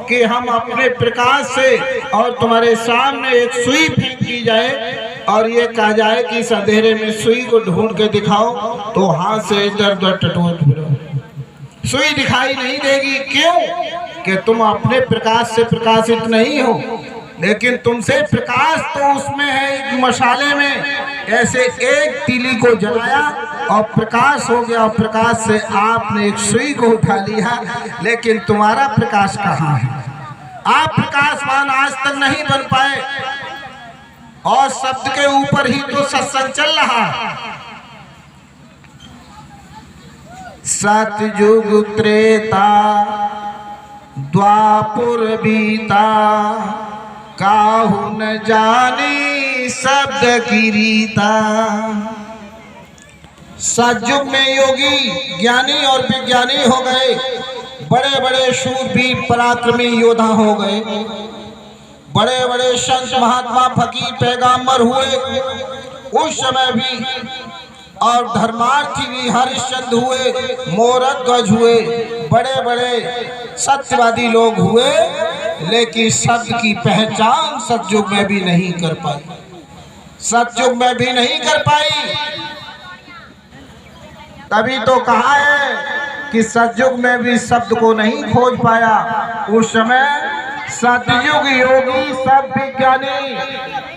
कि हम अपने प्रकाश से और तुम्हारे सामने एक सुई फेंक दी जाए और ये कहा जाए कि इस अंधेरे में सुई को ढूंढ के दिखाओ, तो हाथ से इधर उधर टटोल फिरो, सुई दिखाई नहीं देगी। क्यों? कि तुम अपने प्रकाश से प्रकाशित नहीं हो, लेकिन तुमसे प्रकाश तो उसमें है, एक मशाले में। ऐसे एक तीली को जलाया और प्रकाश हो गया, और प्रकाश से आपने एक सुई को उठा लिया, लेकिन तुम्हारा प्रकाश कहाँ है? आप प्रकाशवान आज तक नहीं बन पाए, और शब्द के ऊपर ही तो सत्संग चल रहा है। सतयुग त्रेता द्वापुर बीता, काहू न जाने शब्द की रीता। सतयुग में योगी, ज्ञानी और विज्ञानी हो गए, बड़े बड़े शूरवीर पराक्रमी योद्धा हो गए, बड़े बड़े संत महात्मा फकीर पैगंबर हुए उस समय भी, और धर्मार्थी भी हरिश्चंद्र हुए, मोरध्वज हुए, बड़े बड़े सत्यवादी लोग हुए, लेकिन शब्द की पहचान सतयुग में भी नहीं कर पाई, सतयुग में भी नहीं कर पाई। तभी तो कहा है कि सतयुग में भी शब्द को नहीं खोज पाया। उस समय सतयुग योगी सब विज्ञानी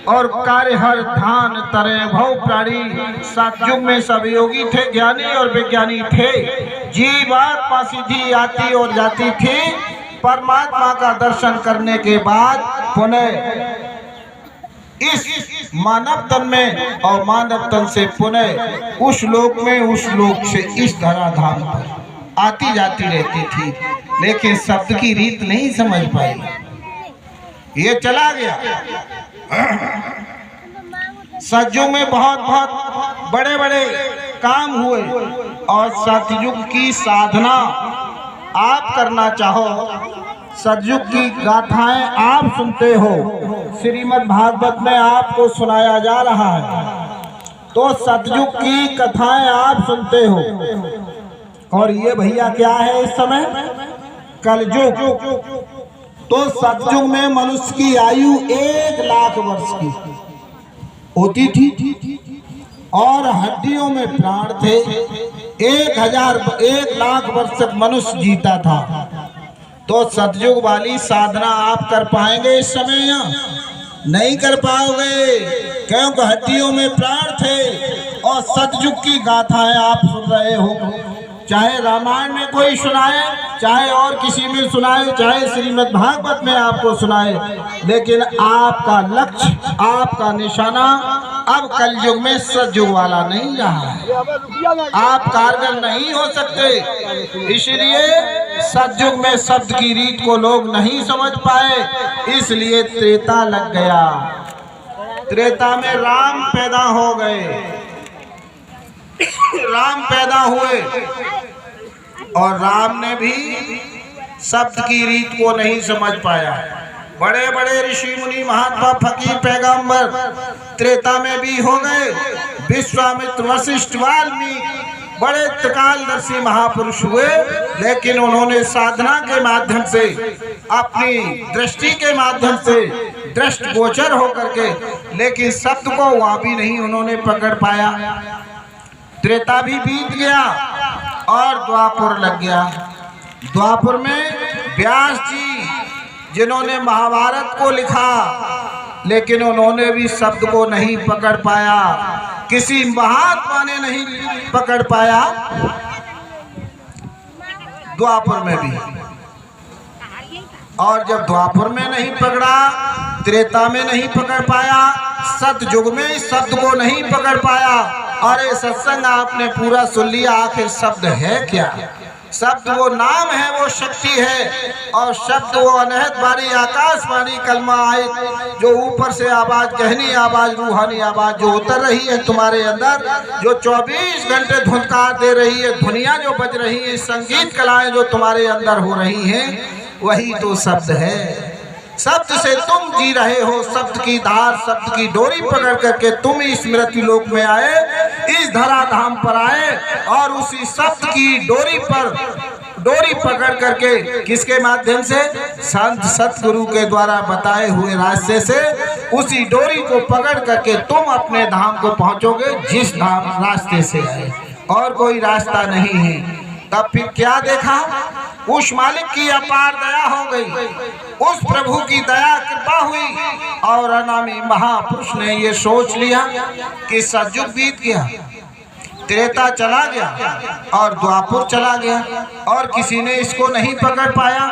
और कार्य हर धान तरे भव प्राणी। सतयुग में सब योगी थे, ज्ञानी और विज्ञानी थे। जीवात्मा सीधी आती और जाती थी, परमात्मा का दर्शन करने के बाद पुनः इस मानव तन में और मानव तन से पुनः उस लोक में, उस लोक से इस धराधाम पर आती जाती रहती थी, लेकिन शब्द की रीत नहीं समझ पाई, ये चला गया। सतयुग में बहुत बहुत बड़े बड़े काम हुए, और सतयुग की साधना आप करना चाहो, सतयुग की गाथाएं आप सुनते हो, श्रीमद् भागवत में आपको सुनाया जा रहा है, तो सतयुग की कथाएं आप सुनते हो। और ये भैया क्या है इस समय? कलयुग। तो सतयुग में मनुष्य की आयु 1,00,000 वर्ष की होती थी, और हड्डियों में प्राण थे। 1,00,000 वर्ष तक मनुष्य जीता था। तो सतयुग वाली साधना आप कर पाएंगे इस समय? यहाँ नहीं कर पाओगे, क्योंकि हड्डियों में प्राण थे। और सतयुग की गाथाएं आप सुन रहे हो, चाहे रामायण में कोई सुनाए, चाहे और किसी में सुनाए, चाहे श्रीमद् भागवत में आपको सुनाए, लेकिन आपका लक्ष्य, आपका निशाना अब कलयुग में सतयुग वाला नहीं रहा है। आप कारगर नहीं हो सकते, इसलिए सतयुग में शब्द की रीत को लोग नहीं समझ पाए, इसलिए त्रेता लग गया। त्रेता में राम पैदा हो गए, राम पैदा हुए, और राम ने भी शब्द की रीत को नहीं समझ पाया। बड़े बड़े ऋषि मुनि महात्मा फकीर पैगंबर त्रेता में भी हो गए। विश्वामित्र, वशिष्ठ, वाल्मीकि बड़े त्रिकालदर्शी महापुरुष हुए, लेकिन उन्होंने साधना के माध्यम से, अपनी दृष्टि के माध्यम से दृष्टि गोचर होकर के, लेकिन शब्द को वहां भी नहीं उन्होंने पकड़ पाया। त्रेता भी बीत गया और द्वापर लग गया। द्वापर में व्यास जी, जिन्होंने महाभारत को लिखा, लेकिन उन्होंने भी शब्द को नहीं पकड़ पाया, किसी महात्मा ने नहीं पकड़ पाया। द्वापर में भी, और जब द्वापर में नहीं पकड़ा, त्रेता में नहीं पकड़ पाया, सतयुग में शब्द को नहीं पकड़ पाया। अरे सत्संग आपने पूरा सुन लिया, आखिर शब्द है क्या? शब्द वो नाम है, वो शक्ति है, और शब्द वो अनहद वाणी, आकाशवाणी कलमा आए, जो ऊपर से आवाज, गहनी आवाज, रूहानी आवाज जो उतर रही है तुम्हारे अंदर, जो 24 घंटे धुनकार दे रही है, दुनिया जो बज रही है, संगीत कलाएं जो तुम्हारे अंदर हो रही हैं, वही तो शब्द है। शब्द से तुम जी रहे हो, शब्द की धार, शब्द की डोरी पकड़ करके तुम इस स्मृति लोक में आए, इस धराधाम पर आए, और उसी शब्द की डोरी पर डोरी पकड़ करके, किसके माध्यम से? संत सतगुरु के द्वारा बताए हुए रास्ते से उसी डोरी को पकड़ करके तुम अपने धाम को पहुंचोगे, जिस धाम रास्ते से आए, और कोई रास्ता नहीं है। तब फिर क्या देखा? उस मालिक की अपार दया हो गई, उस प्रभु की दया कृपा हुई, और अनामी महापुरुष ने ये सोच लिया कि सतयुग बीत गया, त्रेता चला गया और द्वापर चला गया, और किसी ने इसको नहीं पकड़ पाया।